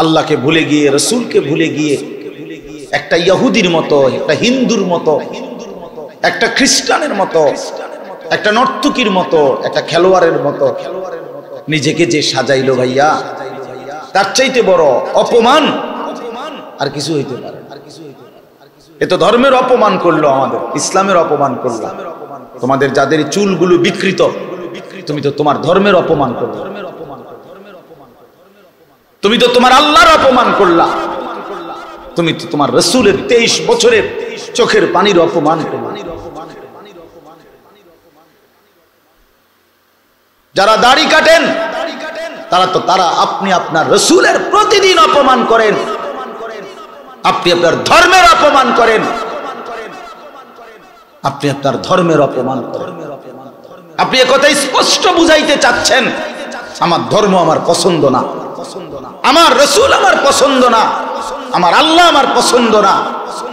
আল্লাহকে ভুলে গিয়ে, রসুলকে ভুলে গিয়ে একটা ইহুদির মতো, একটা হিন্দুর মতো, একটা খ্রিস্টানের মতো, একটা নর্তকীর মতো, একটা খেলোয়াড়ের মতো নিজেকে যে সাজাইলো ভাইয়া, তার চাইতে বড় অপমান আর কিছু হইতে পারে? এ তো ধর্মের অপমান করলো, আমাদের ইসলামের অপমান করলো। তোমাদের যাদের চুলগুলো বিকৃত, তুমি তো তোমার ধর্মের অপমান করলে, তুমি তো তোমার আল্লাহর অপমান করলা, তুমি তো তোমার রাসূলের 23 বছরের চোখের পানির অপমান করলা। যারা দাড়ি কাটেন তারা আপনি আপনার রাসূলের প্রতিদিন অপমান করেন, আপনি আপনার ধর্মের অপমান করেন, আপনি আপনার ধর্মের অপমান করেন। আপনি একথা স্পষ্ট বুঝাইতে চাচ্ছেন, আমার ধর্ম আমার পছন্দ না, আমার রাসূল আমার পছন্দ না, আমার আল্লাহ আমার পছন্দ না,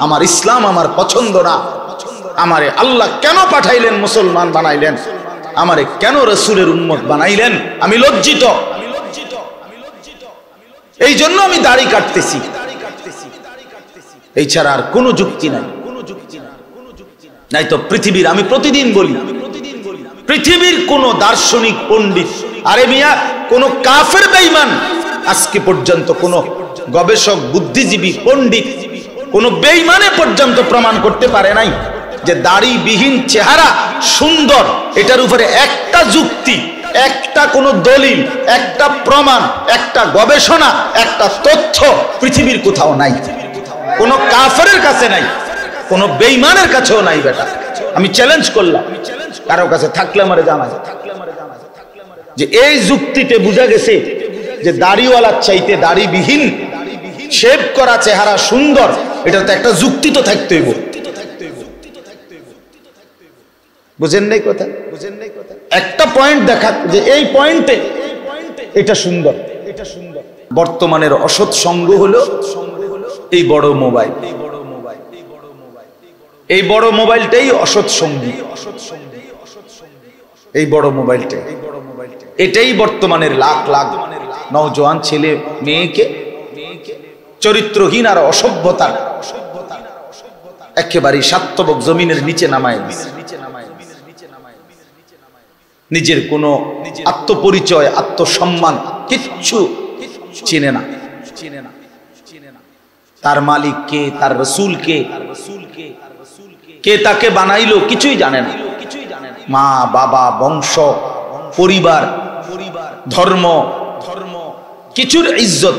আমার ইসলাম আমার পছন্দ না। আমারে আল্লাহ কেন পাঠাইলেন, মুসলমান বানাইলেন? আমারে কেন রাসূলের উম্মত বানাইলেন? আমি লজ্জিত, এই জন্য আমি দাড়ি কাটতেছি। এই ছাড়া আর কোনো যুক্তি নাই। নাই তো পৃথিবীর, আমি প্রতিদিন বলি, পৃথিবীর কোন দার্শনিক পণ্ডিত, আরে মিয়া কোন কাফের বেঈমান, আজকে পর্যন্ত কোন গবেষক, বুদ্ধিজীবী, পণ্ডিত, কোন বেঈমানে পর্যন্ত প্রমাণ করতে পারে নাই যে দাড়িবিহীন চেহারা সুন্দর। এটার উপরে একটা যুক্তি, একটা কোন দলিল, একটা প্রমাণ, একটা গবেষণা, একটা তথ্য পৃথিবীর কোথাও নাই। কোন কাফেরের কাছে নাই, কোন বেঈমানের কাছেও নাই। বেটা আমি চ্যালেঞ্জ করলাম, কারো কাছে থাকলে আমারে জানা যে এই যুক্তিতে বোঝা গেছে যে দাড়িওয়ালার চাইতে দাড়িবিহীন শেভ করা চেহারা সুন্দর। এটা তো একটা যুক্তি তো থাকতে হইব। বুঝেন নাই কথা? একটা পয়েন্ট দেখা যে এই পয়েন্টে এটা সুন্দর। বর্তমানের অসৎ সঙ্গ হলো এই বড় মোবাইল। এই বড় মোবাইলটাই অসৎ সঙ্গী। এই বড় মোবাইলটা, এটাই বর্তমানের লাখ লাখ নওজোয়ান ছেলে মেয়েকে চরিত্রহীন আর অসভ্যতার একেবারে সাত্যবক জমিনের নিচে নামায় দিচ্ছে। নিজের কোনো আত্মপরিচয়, আত্মসম্মান কিচ্ছু চিনে না। তার মালিক কে, তার রাসূল কে, কে তাকে বানাইলো কিছুই জানে না। মা বাবা, বংশ, পরিবার, ধর্ম, কিছুর ইজ্জত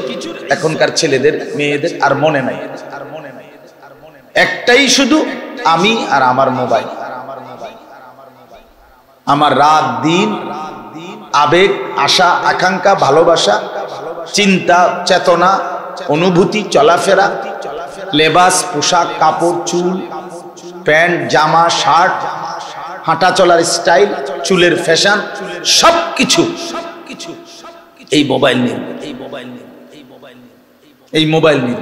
এখনকার ছেলেদের মেয়েদের আর মনে নাই। একটাই শুধু আমি আর আমার মোবাইল। আমার রাত দিন আবেগ, আশা, আকাঙ্ক্ষা, ভালোবাসা, চিন্তা, চেতনা, অনুভূতি, চলাফেরা, লেবাস, পোশাক, কাপড়, চুল, প্যান্ট, জামা, শার্ট, হাঁটা চলার স্টাইল, চুলের ফ্যাশন, সবকিছু এই মোবাইল নিয়ে, এই মোবাইল নিয়ে।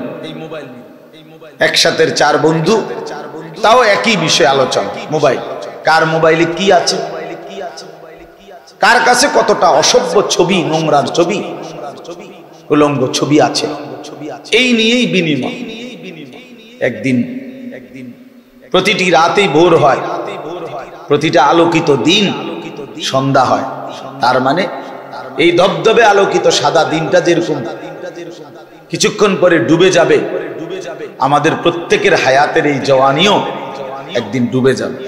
একসাথে 4 বন্ধু, তাও একই বিষয় আলোচনা, মোবাইল। কার মোবাইলে কি আছে, কার কাছে কতটা অসভ্য ছবি, নোংরার ছবি, উলঙ্গ ছবি আছে, এই নিয়েই বিনিময়। একদিন প্রতিটি রাতেই ভোর হয়, প্রতিটা আলোকিত দিন সন্ধ্যা হয়। তার মানে এই ধবধবে আলোকিত সাদা দিনটা যেরকম কিছুক্ষণ পরে ডুবে যাবে, আমাদের প্রত্যেকের হায়াতের এই জওয়ানিও একদিন ডুবে যাবে,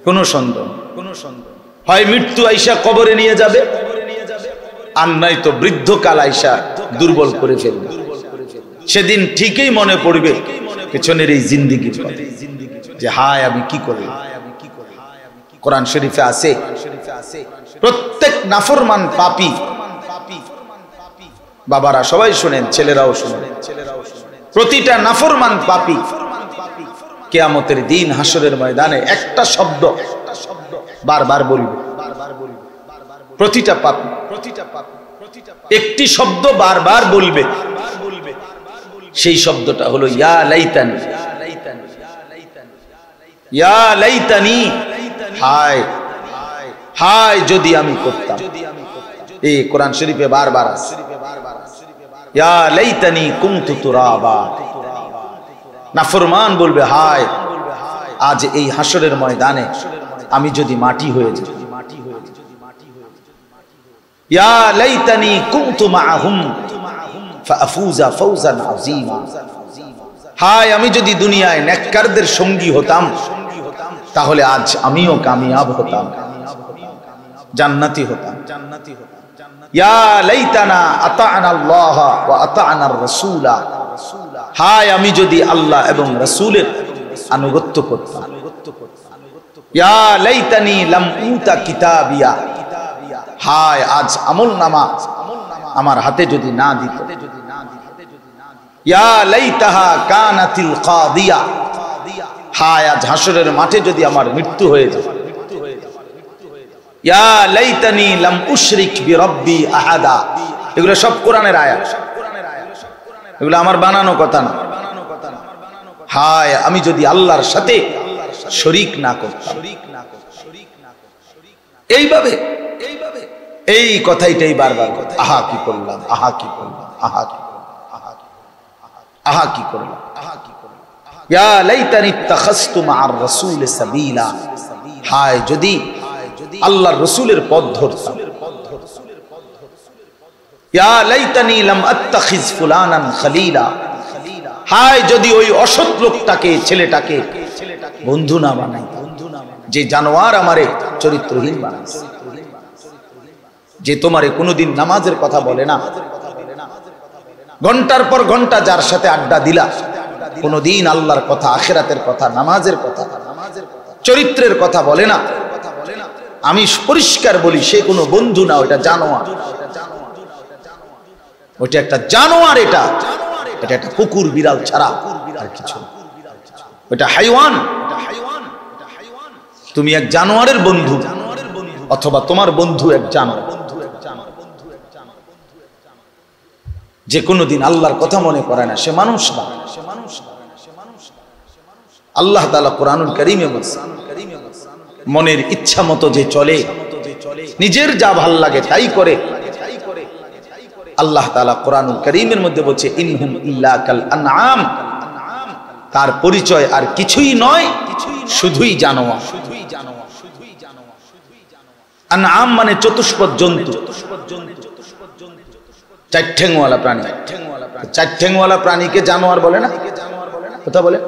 কোনো সন্দেহ। হয় মৃত্যু আইসা কবরে নিয়ে যাবে, আর নাই তো বৃদ্ধকাল আইসা দুর্বল করে ফেলবে। সেদিন ঠিকই মনে পড়বে পেছনের এই জিন্দেগির কথা, যে হায় আমি কি করলাম। কোরআন শরীফে আছে প্রত্যেক নাফরমান পাপী, বাবারা সবাই শুনেন, ছেলেরাও শুনেন, প্রতিটা নাফরমান পাপী কিয়ামতের দিন হাসরের ময়দানে একটা শব্দ বারবার বলবে। প্রতিটা পাপী একটি শব্দ বারবার বলবে, সেই শব্দটা হলো ইয়া লাইতানি, ইয়া লাইতানি, হায় হায় যদি আমি করতাম। এই কোরআন শরীফে বারবার আছে। ইয়া লাইতানি কুনতু তুরাবা। নাফরমান বলবে হায় আজ এই হাসরের ময়দানে আমি যদি মাটি হয়ে যাই। ইয়া লাইতানি কুনতু মাআহুম ফাআফুজা ফাওজান আযীমা। হায় আমি যদি দুনিয়ায় নেককারদের সঙ্গী হতাম তাহলে আজ আমিও কামিয়াব হতাম, জান্নাতি হতাম। ইয়া লাইতানা আতা'না আল্লাহ ওয়া আতা'না আর-রাসূলা। হায় আমি যদি আল্লাহ এবং রাসূলের আনুগত্য করতাম। ইয়া লাইতানি লাম উতা কিতাবিয়া। হায় আজ আমলনামা আমার হাতে যদি না দিত। ইয়া লাইতাহা কানাতিল কাদিয়া। হায় আজ হাসরের মাঠে যদি আমার মৃত্যু হয়ে যায়। ইয়া লাইতানি লাম উশরিক বিরাব্বি আহাদা। এগুলো সব কোরআনের আয়াত, এগুলো আমার বানানো কথা না। হায় আমি যদি আল্লাহর সাথে শরীক না করতাম। এইভাবে এই কথাইটাই বারবার কথা। আহা কি করলাম, আহা কি করলাম, আহা কি আহা কি করলাম। ইয়া লাইতানি ইত্তাখাযতু মা'আর রাসূল সাবিলা। হায় যদি আল্লাহর রাসূলের পথ ধরতাম। ইয়া লাইতানি লাম আত্তাখিজ ফুলানান খলিলা। হায় যদি ওই অসৎ লোকটাকে, ছেলেটাকে বন্ধু না বানাই, যে জানোয়ার আমারে চরিত্রহীন বানাইছে, যে তোমারে কোনোদিন নামাজের কথা বলে না, ঘন্টার পর ঘন্টা যার সাথে আড্ডা দিলা, কোনোদিন আল্লাহর কথা, আখিরাতের কথা, নামাজের কথা, চরিত্রের কথা বলে না। আমি পরিষ্কার বলি সে কোনো বন্ধু না, ওটা জানোয়ার, ওটা একটা জানোয়ার। এটা একটা কুকুর বিড়াল ছাড়া আর কিছু, ওটা হাইওয়ান। তুমি এক জানোয়ারের বন্ধু অথবা তোমার বন্ধু এক জানোয়ার, যে কোনোদিন আল্লাহর কথা মনে করে না, সে মানুষ না। আল্লাহ তাআলা কুরআনুল কারীমে বলেছেন, মনের ইচ্ছা মতো যে চলে, নিজের যা ভাল লাগে তাই করে। আল্লাহ তাআলা কুরআনুল কারীমের মধ্যে বলছে ইনহুম ইল্লা কাল আনআম। তার পরিচয় আর কিছুই নয়, শুধুই জানোয়ার। আনআম মানে চতুষ্পদ জন্তু, চার ঠ্যাংওয়ালা প্রাণী। চার ঠ্যাংওয়ালা প্রাণীকে জানোয়ার বলে না? কথা বলে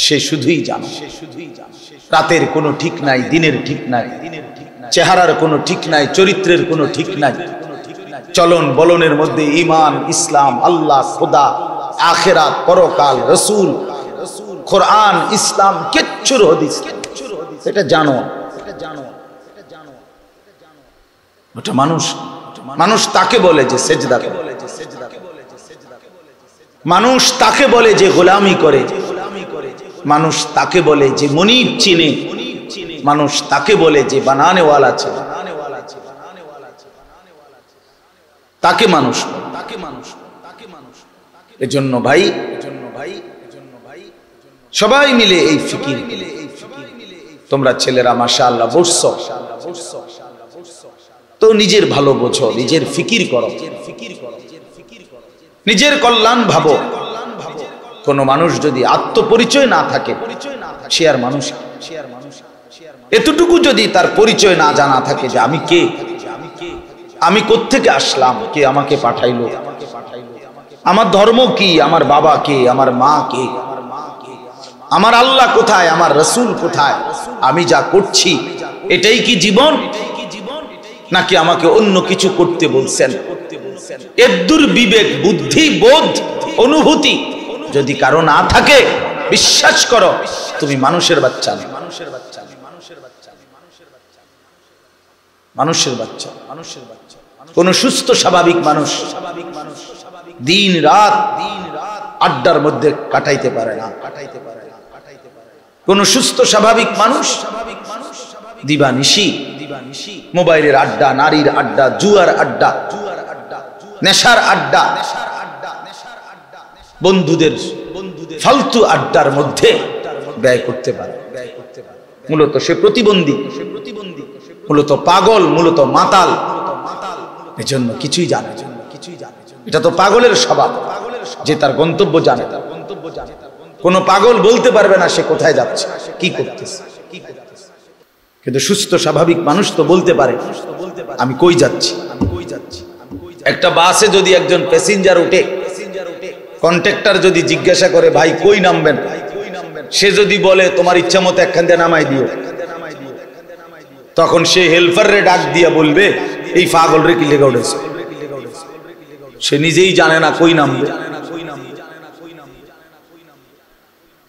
সে শুধুই জানো। রাতের কোনো ঠিক নাই, দিনের ঠিক নাই, চেহারার কোনো ঠিক নাই, চরিত্রের কোনো ঠিক নাই, চলন বলনের মধ্যে ঈমান, ইসলাম, আল্লাহ, খোদা, আখিরাত, পরকাল, রাসূল, কোরআন, ইসলাম কিচ্ছুর হদিস। এটা জানো, ওটা মানুষ। মানুষ তাকে বলে যে সেজদা করে, মানুষ তাকে বলে যে গোলামি করে, মানুষ তাকে বলে যে মনিব চিনে, মানুষ তাকে বলে যে বানানেওয়ালা ছিল, তাকে মানুষ। এজন্য ভাই সবাই মিলে এই ফিকির, তোমরা ছেলেরা মাশাআল্লাহ বসছো তো নিজের ভালো বোঝো, নিজের ফিকির করো, নিজের কল্যাণ ভাবো। কোন মানুষ যদি আত্মপরিচয় না থাকে সে আর মানুষ। এতটুকু যদি তার পরিচয় না জানা থাকে যে আমি কে, আমি কোত্থেকে আসলাম, কে আমাকে পাঠাইলো, আমার ধর্ম কি, আমার বাবা কে, আমার মা কে, আমার আল্লাহ কোথায়, আমার রাসূল কোথায়, আমি যা করছি এটাই কি জীবন, নাকি আমাকে অন্য কিছু করতে বলছেন? এদ্দুর বিবেক, বুদ্ধি, বোধ, অনুভূতি যদি কারো না থাকে, বিশ্বাস করো তুমি মানুষের বাচ্চা না। মানুষের বাচ্চা, কোন সুস্থ স্বাভাবিক মানুষ দিন রাত আড্ডার মধ্যে কাটাইতে পারে না। কোন সুস্থ স্বাভাবিক মানুষ দিবানিশি মোবাইলের আড্ডা, নারীর আড্ডা, জুয়ার আড্ডা, নেশার আড্ডা, বন্ধুদের ফালতু আড্ডার মধ্যে ব্যয় করতে পারে। মূলত সে প্রতিবন্ধী, মূলত পাগল, মূলত মাতাল, এজন্য কিছুই জানে। এটা তো পাগলের স্বভাব, যে তার গন্তব্য জানে। কোন পাগল বলতে পারবে না সে কোথায় যাচ্ছে, কি করতেছে। কিন্তু সুস্থ স্বাভাবিক মানুষ তো বলতে পারে আমি কই যাচ্ছি। একটা বাসে যদি একজন প্যাসেঞ্জার উঠে, কন্ট্রাক্টর যদি জিজ্ঞাসা করে ভাই কই নামবেন, সে যদি বলে তোমার ইচ্ছা মতো একখান দিয়ে নামাই দিও, তখন সে হেল্পারে ডাক দিয়া বলবে এই পাগল রে কি লেগে উঠেছে। সে নিজেই জানে না কই নামবে।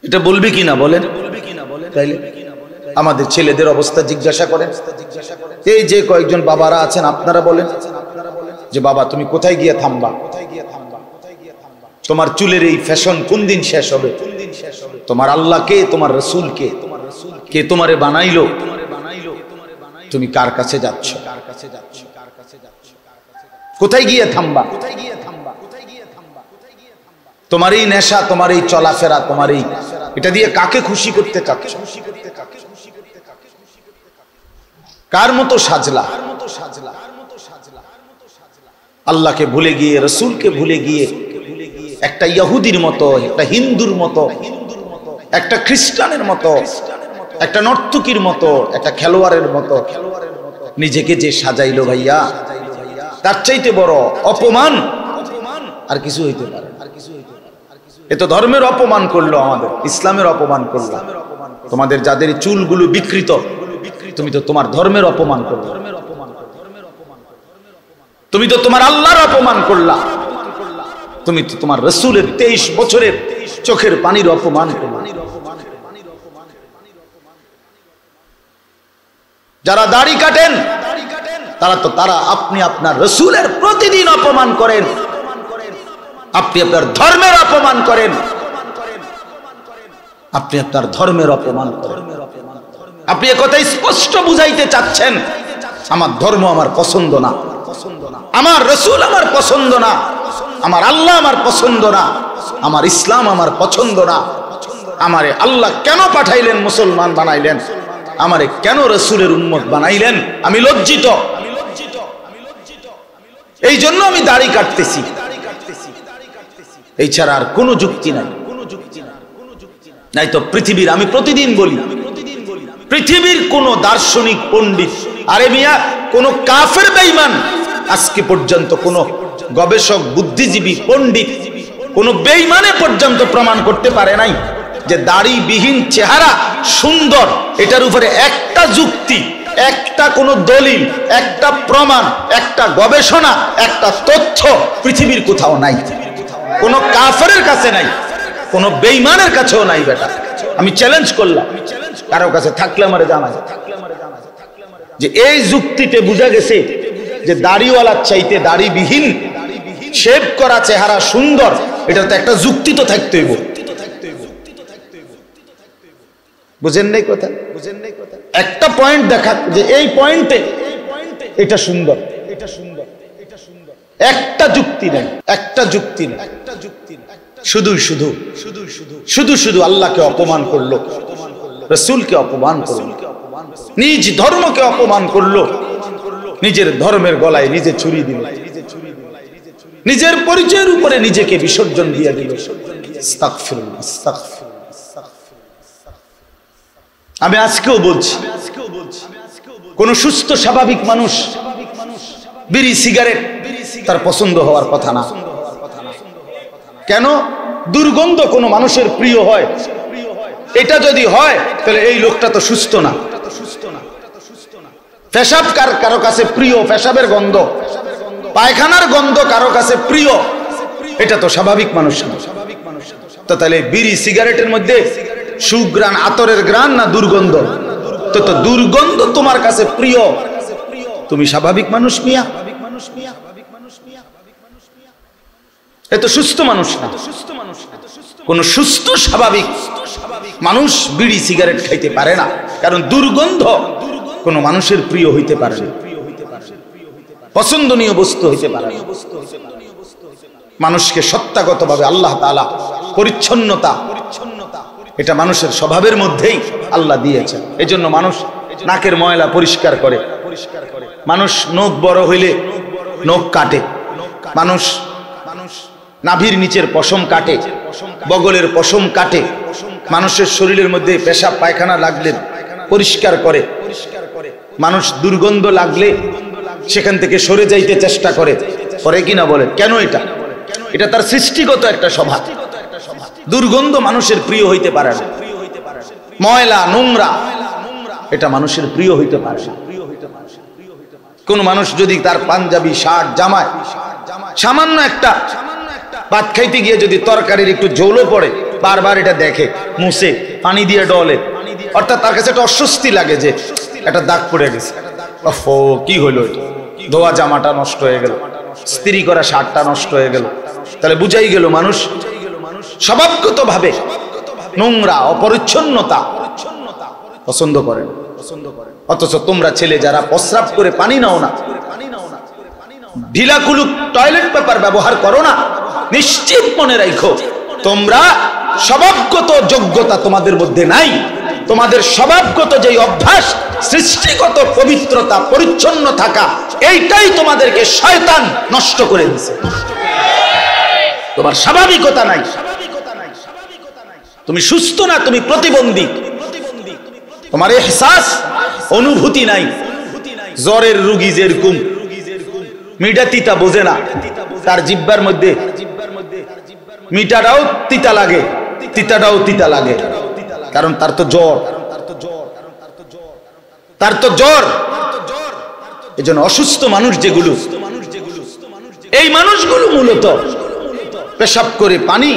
এটা বলবে কিনা বলেন? তাইলে আমাদের ছেলেদের অবস্থা জিজ্ঞাসা করেন। এই যে কয়েকজন বাবারা আছেন আপনারা বলেন যে বাবা তুমি কোথায় গিয়ে থামবা, তোমার চুলের এই ফ্যাশন কোন দিন শেষ হবে? তোমার আল্লাহ কে, তোমার রসুল কে, কে তোমারে বানাইলো, তুমি কার কাছে যাচ্ছ, কোথায় গিয়ে থামবা? তোমার এই নেশা, তোমার এই চলাফেরা, তোমার এই এটা দিয়ে কাকে খুশি করতে চাচ্ছ? কার মতো সাজলা? আল্লাহকে ভুলে গিয়ে, রসুলকে ভুলে গিয়ে একটা ইহুদির মতো, একটা হিন্দুর মতো, একটা খ্রিস্টানের মতো, একটা নর্তকীর মতো, একটা খেলোয়াড়ের মতো নিজেকে যে সাজাইলো ভাইয়া, তার চাইতে বড় অপমান আর কিছু হইতে পারে? এ তো ধর্মের অপমান করলো, আমাদের ইসলামের অপমান করলো। তোমাদের যাদের চুলগুলো বিকৃত, তুমি তো তোমার ধর্মের অপমান করলা, তুমি তো তোমার আল্লাহর অপমান করলা, তুমি তো তোমার রসুলের 23 বছরের চোখের পানির অপমান করলা। যারা দাড়ি কাটেন তারা আপনি আপনার রসুলের প্রতিদিন অপমান করেন, আপনি আপনার ধর্মের অপমান করেন, আপনি আপনার ধর্মের অপমান করেন। আপনি একথা স্পষ্ট বুঝাইতে চাচ্ছেন আমার ধর্ম আমার পছন্দ না, আমার রসুল আমার পছন্দ না, আমার আল্লাহ আমার পছন্দ না, আমার ইসলাম আমার পছন্দ না। আমারে আল্লাহ কেন পাঠাইলেন, মুসলমান বানাইলেন, আমারে কেন রসুলের উম্মত বানাইলেন? আমি লজ্জিত, এই জন্য আমি দাড়ি কাটতেছি। এই ছাড়া আর কোনো যুক্তি নাই। নাই তো পৃথিবীর, আমি প্রতিদিন বলি, পৃথিবীর কোন দার্শনিক পণ্ডিত, আরে মিয়া কোন কাফের বেঈমান আজকে পর্যন্ত, কোন গবেষক বুদ্ধিজীবী পণ্ডিত, কোন বেঈমানে পর্যন্ত প্রমাণ করতে পারে নাই যে দাড়িবিহীন চেহারা সুন্দর। এটার উপরে একটা যুক্তি, একটা কোন দলিল, একটা প্রমাণ, একটা গবেষণা, একটা তথ্য পৃথিবীর কোথাও নাই, কোন কাফেরের কাছে নাই, কোন বেঈমানের কাছেও নাই। বেটা আমি চ্যালেঞ্জ করলাম, কারো কাছে থাকলে আমারে জানা যায় যে এই যুক্তিতে বোঝা গেছে যে দাড়িওয়ালার চাইতে দাড়িবিহীন শেভ করা চেহারা সুন্দর। এটা তো একটা যুক্তি তো থাকতে হইব। বুঝেন নাই কথা? একটা পয়েন্ট দেখা যে এই পয়েন্টে এটা সুন্দর, একটা যুক্তি নেই, একটা যুক্তি নেই। শুধু আল্লাহকে অপমান করলো, রসুলকে অপমান করলো, নিজ ধর্মকে অপমান করলো, নিজের ধর্মের গলায় নিজে ছুরি দিল, নিজের পরিচয়ের উপরে নিজেকে বিসর্জন দিয়ে দিল। আমি আজকেও বলছি, কোন সুস্থ স্বাভাবিক মানুষ বিড়ি সিগারেট তার পছন্দ হওয়ার কথা না। কেন? দুর্গন্ধ কোন মানুষের প্রিয় হয়, এটা যদি হয় তাহলে এই লোকটা তো সুস্থ না। পেশাব কারো কাছে প্রিয়, পেশাবের গন্ধ, পায়খানার গন্ধ কারো কাছে প্রিয়, এটা তো স্বাভাবিক মানুষ না। তো তাহলে বিড়ি সিগারেটের মধ্যে সুগ্রাণ, আতরের গ্রাণ না দুর্গন্ধ? তো দুর্গন্ধ তোমার কাছে প্রিয়, তুমি স্বাভাবিক মানুষ মিয়া? এ তো সুস্থ মানুষ না। কোন সুস্থ স্বাভাবিক মানুষ বিড়ি সিগারেট খাইতে পারে না, কারণ দুর্গন্ধ কোন মানুষের প্রিয় হইতে পারে না, পছন্দনীয় বস্তু হইতে পারে না। মানুষকে সত্তাগতভাবে আল্লাহ তাআলা পরিচ্ছন্নতা, এটা মানুষের স্বভাবের মধ্যেই আল্লাহ দিয়েছেন। এজন্য মানুষ নাকের ময়লা পরিষ্কার করে, মানুষ নখ বড় হইলে নখ কাটে, মানুষ নাভির নিচের পশম কাটে, বগলের পশম কাটে, মানুষের শরীরের মধ্যে পেশাব পায়খানা লাগলে পরিষ্কার করে, মানুষ দুর্গন্ধ লাগলে সেখান থেকে সরে যাইতে চেষ্টা করে, করে কিনা বলেন? কেন? এটা তার সৃষ্টিগত একটা স্বভাব। দুর্গন্ধ মানুষের প্রিয় হইতে পারে না, ময়লা নোংরা এটা মানুষের প্রিয় হইতে পারে না। কোন মানুষ যদি তার পাঞ্জাবি শার্ট জামায় সামান্য একটা ভাত খাইতে গিয়ে যদি তরকারির একটু ঝোলও পড়ে, বারবার এটা দেখে, মুছে, পানি দিয়ে ডলে, অর্থাৎ তার কাছে একটা অস্বস্তি লাগে যে একটা দাগ পড়ে গেছে, কি হইলো, ধোয়া জামাটা নষ্ট হয়ে গেল, স্ত্রী করা শার্টটা নষ্ট হয়ে গেল। তাহলে বুঝাই গেল মানুষ স্বভাবগত ভাবে নোংরা অপরিচ্ছন্নতা পছন্দ করেন। অথচ তোমরা ছেলে যারা প্রস্রাব করে পানি নাও না, ঢিলাকুলুক টয়লেট পেপার ব্যবহার করো না, নিশ্চিত মনে রাখো তোমরা স্বভাবগত যোগ্যতা তোমাদের মধ্যে নাই। তোমাদের স্বভাবগত যে অভ্যাস, সৃষ্টিগত পবিত্রতা, পরিচ্ছন্ন থাকা, এইটাই তোমাদেরকে শয়তান নষ্ট করে দিয়েছে। তোমার স্বাভাবিকতা নাই, তুমি সুস্থ না, তুমি প্রতিবন্ধী, তোমার ইহসাস অনুভূতি নাই। জ্বরের রোগী যেরকম মিঠা তিতা বোঝে না, তার জিহ্বার মধ্যে মিঠাটাও তিতা লাগে, তিতাটাও তিতা লাগে, কারণ তার তো জ্বর, তার তো জ্বর। এজন্য অসুস্থ মানুষ যেগুলো, এই মানুষগুলো মূলত পেশাব করে পানি,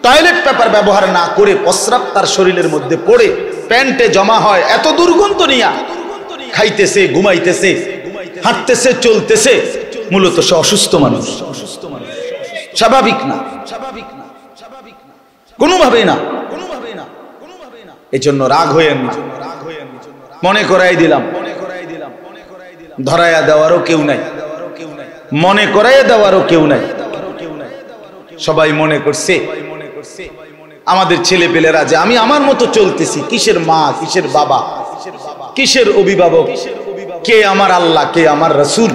টয়লেট পেপার ব্যবহার না করে প্রস্রাব তার শরীরের মধ্যে পড়ে প্যান্টে জমা হয়, এত দুর্গন্ধ নিয়া খাইতেছে, ঘুমাইতেছে, হাঁটতেছে, চলতেছে, মূলত সে অসুস্থ মানুষ, স্বাভাবিক না, কোনোভাবেই না। এজন্য রাগ হইয়েন না, মনে করাই দিলাম, ধরাইয়া দেওয়ারও কেউ নাই, মনে করাইয়া দেওয়ারও কেউ নাই। সবাই মনে করছে আমাদের ছেলে পেলেরা যে আমি আমার মতো চলতেছি, কিসের মা, কিসের বাবা, কিসের অভিভাবক, কে আমার আল্লাহ, কে আমার রাসূল,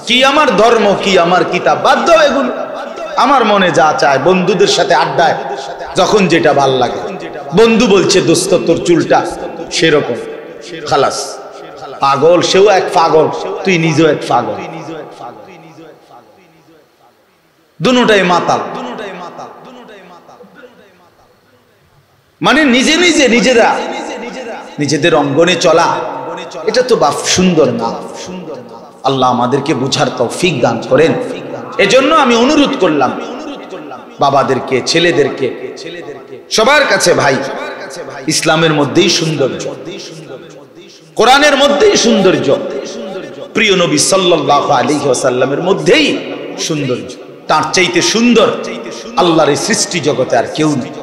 কি আমার ধর্ম, কি আমার কিতাব, বাদ দাও এগুলো। আমার মনে যা চায়, বন্ধুদের সাথে আড্ডায় যখন যেটা ভাল লাগে, বন্ধু বলছে দোস্ত তোর চুলটা সেরকম, খালাস। পাগল, সেও এক পাগল, তুই নিজেও এক পাগল, দুটোটাই মাতাল। মানে নিজে নিজে নিজেরা নিজেদের অঙ্গনে চলা, এটা তো বাপ সুন্দর না। আল্লাহ আমাদেরকে বুঝার তৌফিক দান করেন। এজন্য আমি অনুরোধ করলাম বাবাদেরকে, ছেলেদেরকে, সবার কাছে, ভাই, ইসলামের মধ্যেই সৌন্দর্য, কোরআনের মধ্যেই সৌন্দর্য, প্রিয় নবী সাল্লাল্লাহু আলাইহি ওয়াসাল্লামের মধ্যেই সৌন্দর্য। তার চাইতে সুন্দর আল্লাহর এই সৃষ্টি জগতে আর কেউ নেই।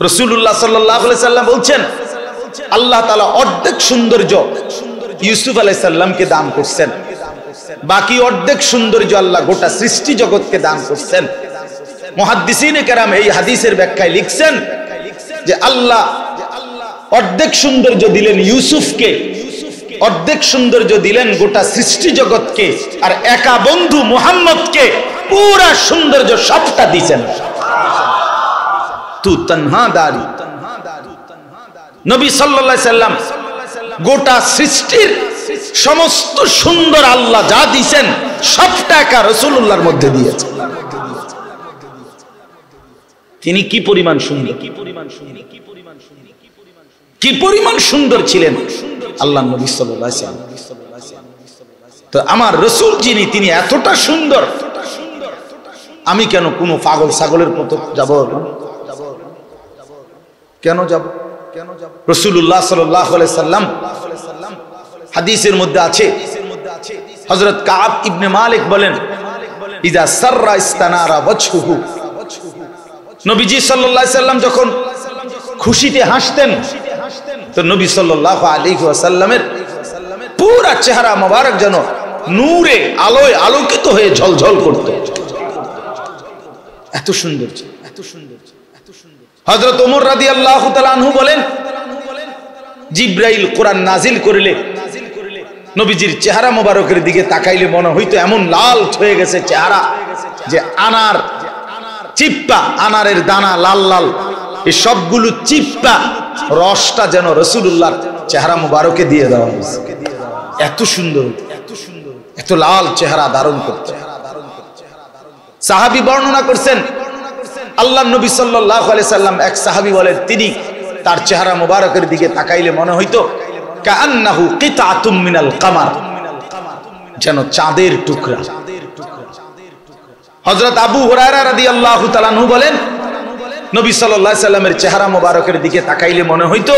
রাসূলুল্লাহ সাল্লাল্লাহু আলাইহি ওয়াসাল্লাম বলছেন, আল্লাহ তাআলা অর্ধেক সৌন্দর্য ইউসুফ আলাইহিস সালামকে দান করছেন, বাকি অর্ধেক সৌন্দর্য আল্লাহ গোটা সৃষ্টি জগৎকে দান করছেন। মুহাদ্দিসিনে কেরাম এই হাদিসের ব্যাখ্যায় লিখছেন যে আল্লাহ অর্ধেক সৌন্দর্য দিলেন ইউসুফকে, অর্ধেক সৌন্দর্য দিলেন গোটা সৃষ্টি জগৎকে, আর একা বন্ধু মুহাম্মদকে পুরা সৌন্দর্য সবটা দিয়েছেন। তু তনহা দারি, নবী সাল্লাল্লাহু আলাইহি সাল্লাম গোটা সৃষ্টির সমস্ত সুন্দর আল্লাহ যা দিয়েছেন সবটা একা রাসূলুল্লাহর মধ্যে দিয়েছেন। তিনি কি পরিমাণ সুন্দর, কি পরিমাণ সুন্দর ছিলেন আল্লাহ নবী সাল্লাল্লাহু আলাইহি ওয়াসাল্লাম। তো আমার রাসূল যিনি, তিনি এতটা সুন্দর, আমি কেন কোনো পাগল ছাগলের মতো যাব? কেন যাব? রাসূলুল্লাহ সাল্লাল্লাহু আলাইহি ওয়াসাল্লাম হাদিসের মধ্যে আছে, হযরত কাব ইবনে মালিক বলেন, ইজা সাররা ইস্তানারা ওয়াজহুহু, নবীজি সাল্লাল্লাহু আলাইহি ওয়াসাল্লাম যখন খুশিতে হাসতেন তো নবী সাল্লাল্লাহু আলাইহি ওয়াসাল্লামের পুরো চেহারা মোবারক যেন নূরে আলোয় আলোকিত হয়ে ঝলঝল করত। এত সুন্দর, এত সুন্দর, এত সুন্দর। হযরত ওমর রাদিয়াল্লাহু তাআলা আনহু বলেন, জিবরাইল কোরআন নাজিল করলে নবীজির চেহারা মোবারকের দিকে তাকাইলে মনে হইতো এমন লাল হয়ে গেছে চেহারা যে আনার চিপ্পা, আনারের দানা লাল লাল, এই সবগুলো চিপ্পা রসটা যেন রাসূলুল্লাহর চেহারা মোবারকে দিয়ে দেওয়া হয়েছে। এত সুন্দর, এত লাল চেহারা ধারণ করতে। সাহাবী বর্ণনা করছেন, আল্লাহর নবী সাল্লাল্লাহু আলাইহি সাল্লাম, এক সাহাবী বলেন তিনি তার চেহারা মোবারকের দিকে তাকাইলে মনে হইতো কাআন্নাহু কিতাতুম মিনাল কামার, যেন চাঁদের টুকরা। হযরত আবু হুরায়রা রাদিয়াল্লাহু তাআলা আনহু বলেন, নবী সাল্লাল্লাহু আলাইহি সাল্লামের চেহারা মোবারকের দিকে তাকাইলে মনে হইতো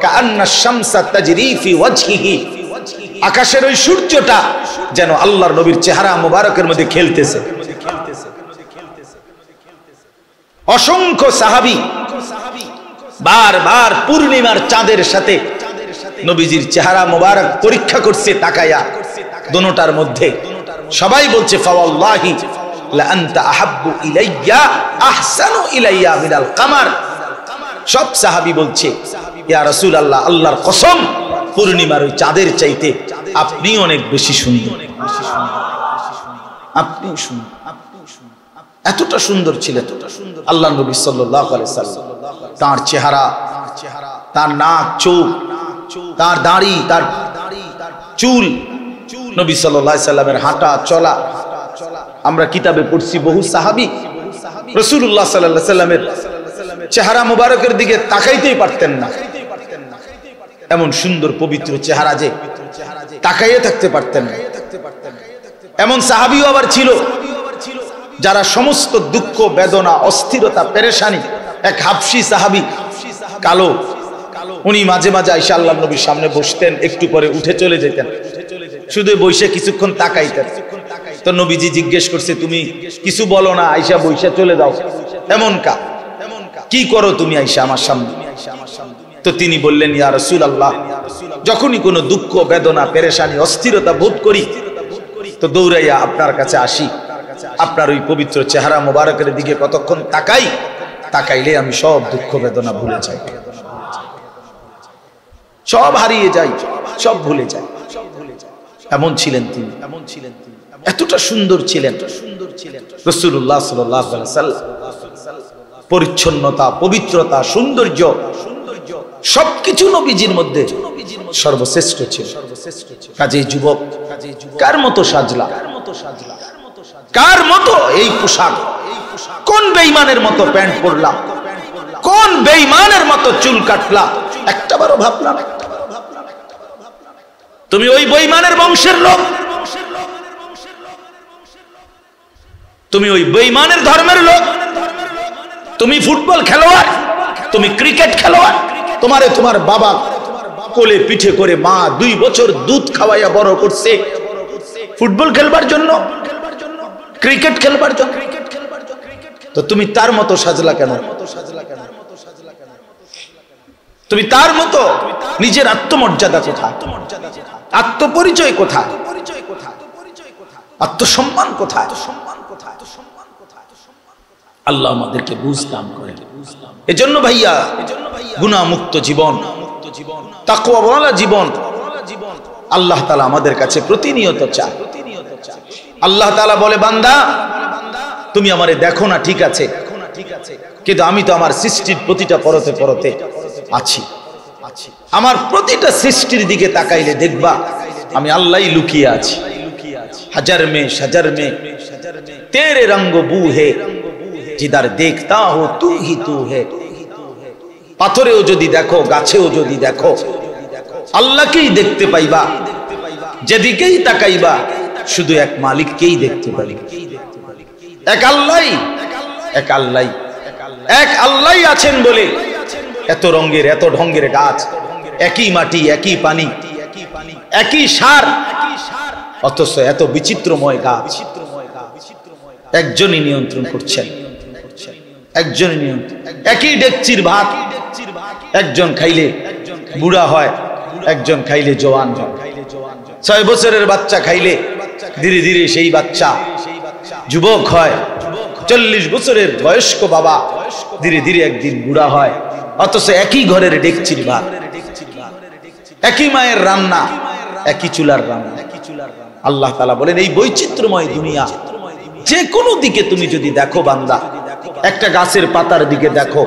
কাআন্নাশ শামসা তাজরি ফি ওয়াজহিহি, আকাশের ওই সূর্যটা যেন আল্লাহর নবীর চেহারা মোবারকের মধ্যে খেলতেছে। অসংখ্য সাহাবী বারবার পূর্ণিমার চাঁদের সাথে নবীজির চেহারা মোবারক পরীক্ষা করছে তাকায়া, দোনোটার মধ্যে সবাই বলছে ফাওয়াল্লাহি লা আনতা আহাব্বু ইলাইয়া আহসানু ইলাইয়া মিনাল কামার। সব সাহাবী বলছে ইয়া রাসূলুল্লাহ, আল্লাহর কসম পূর্ণিমার ওই চাঁদের চাইতে আপনি অনেক বেশি সুন্দর, আপনি সুন্দর, এতটা সুন্দর ছিলেন আল্লাহ নবী সাল্লাল্লাহু আলাইহি সাল্লাম। তার চেহারা, তার নাক, চোখ, তার দাড়ি, তার চুল, নবী সাল্লাল্লাহু আলাইহি সাল্লামের হাঁটা চলা। আমরা কিতাবে পড়ছি বহু সাহাবী রাসূলুল্লাহ সাল্লাল্লাহু আলাইহি সাল্লামের চেহারা মোবারকের দিকে তাকাইতেই পারতেন না, এমন সুন্দর পবিত্র চেহারা যে তাকাইয়ে থাকতে পারতেন না। এমন সাহাবীও আবার ছিল যারা সমস্ত দুঃখ, বেদনা, অস্থিরতা, পেরেশানি, এক হাবশী সাহাবী কালো, উনি মাঝে মাঝে আয়েশা আল্লাহর নবীর সামনে বসতেন, একটু পরে উঠে চলে যেতেন, শুধু বসে কিছুক্ষণ তাকাইতেন। তো নবীজি জিজ্ঞেস করছে, তুমি কিছু বলো না, আয়েশা বসে চলে যাও, এমন কি করো তুমি আয়েশা আমার সামনে? তো তিনি বললেন, ইয়া রাসূলুল্লাহ, যখনই কোনো দুঃখ, বেদনা, পেরেশানি, অস্থিরতা বোধ করি তো দৌড়াইয়া আপনার কাছে আসি, আপনার ওই পবিত্র চেহারা মোবারকের দিকে কতক্ষণ তাকাই, তাকাইলে আমি সব দুঃখ বেদনা ভুলে যাই, সব হারিয়ে যাই, সব ভুলে যাই। এমন ছিলেন তিনি, এতটা সুন্দর ছিলেন রাসূলুল্লাহ সাল্লাল্লাহু আলাইহি ওয়াসাল্লাম। পরিচ্ছন্নতা, পবিত্রতা, সৌন্দর্য সবকিছু নবীজির মধ্যে সর্বশ্রেষ্ঠ ছিল। কাজেই যুবক, কার মতো সাজলা, কার মতো এই পোশাক, কোন বেঈমানের মতো প্যান্ট পরলা, কোন বেঈমানের মতো চুল কাটলা, একটাবারও ভাবলা না? তুমি ওই বেঈমানের বংশের লোক, তুমি ওই বেঈমানের ধর্মের লোক, তুমি ফুটবল খেলোয়াড়, তুমি ক্রিকেট খেলোয়াড়, তোমারে তোমার বাবা কোলে পিঠে করে মা 2 বছর দুধ খাওয়াইয়া বড় করছে ফুটবল খেলবার জন্য, ক্রিকেট খেলবার জন্য। তো তুমি তার মতো সাজলা কেন? তুমি তার মতো নিজের আত্মমর্যাদা কোথায়, আত্মপরিচয় কোথায়, আত্মসম্মান কোথায়? আল্লাহ আমাদেরকে বুঝদান করে। এজন্য ভাইয়া, গুনাহ মুক্ত জীবন, তাকওয়াওয়ালা জীবন আল্লাহ তাআলা আমাদের কাছে প্রতিনিয়ত চায়। আল্লাহ তাআলা বলে, বান্দা তুমি আমারে দেখো না ঠিক আছে, কিন্তু আমি তো আমার সৃষ্টির প্রতিটা পরতে পরতে আছি। আমার প্রতিটা সৃষ্টির দিকে তাকাইলে দেখবা আমি আল্লাহই লুকিয়ে আছি। হাজার মে সাজার মে তেরে রঙ্গ বু হে, जिधर देखता हो तू ही तू है। পাথরেও যদি দেখো, গাছেও যদি দেখো, আল্লাহকেই দেখতে পাইবা। যেদিকেই তাকাইবা শুধু এক মালিককেই দেখতে পাইবা। এক আল্লাহই, এক আল্লাহই, এক আল্লাহই আছেন বলে এত রঙের, এত ঢঙ্গের গাছ, একই মাটি, একই পানি, একই সার, অথচ এত বিচিত্রময় গাছ একজনই নিয়ন্ত্রণ করছেন, একজনই নিয়ন্ত্রণ। একই ডেকচির ভাত, একজন খাইলে বুড়া হয়, একজন খাইলে জওয়ান হয়। 6 বছরের বাচ্চা খাইলে ধীরে ধীরে সেই বাচ্চা যুবক হয়। 40 বছরের বয়স্ক বাবা ধীরে ধীরে একদিন বুড়া হয়। অথচ একই ঘরের ডেকচির ভাত, একই মায়ের রান্না, একই চুলার রান্না। আল্লাহ তাআলা বলেন এই বৈচিত্র্যময় দুনিয়া যে কোনো দিকে তুমি যদি দেখো বান্দা, একটা গাছের পাতার দিকে দেখো,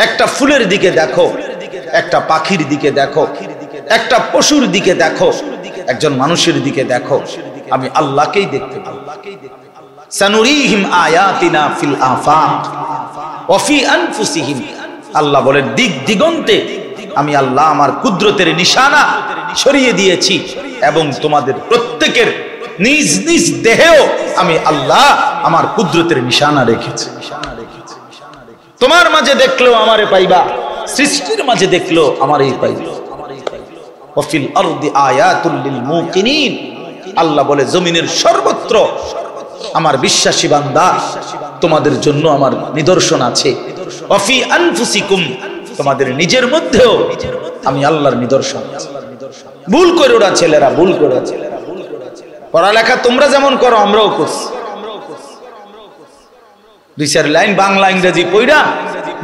একটা ফুলের দিকে দেখো, একটা পাখির দিকে দেখো, একটা পশুর দিকে দেখো, একজন মানুষের দিকে দেখো, আমি আল্লাহকেই দেখতে পাই। সানুরিহিম আয়াতিনা ফিল আফাক ওয়া ফি আনফুসিহিম। আল্লাহ বলেন দিক দিগন্তে আমি আল্লাহ আমার কুদরতের নিশানা ছড়িয়ে দিয়েছি এবং তোমাদের প্রত্যেকের নিজ নিজ দেহেও আমি আল্লাহ আমার কুদরতের নিশানা রেখেছি। তোমার মাঝে দেখলেও আমারে পাইবা, সৃষ্টির মাঝে দেখলেও আমারই পাইবা। ওয়া ফিল আরদি আয়াতুল লিল মুকিনিন। আল্লাহ বলে জমিনের সর্বত্র আমার বিশ্বাসী বান্দা তোমাদের জন্য আমার নিদর্শন আছে। ওয়া ফি আনফুসিকুম, তোমাদের নিজের মধ্যেও আমি আল্লাহর নিদর্শন। ভুল করে ওরা ছেলেরা, ভুল করে পড়ালেখা তোমরা যেমন করো আমরাও করছি। 2-4 লাইন বাংলা ইংরেজি পড়া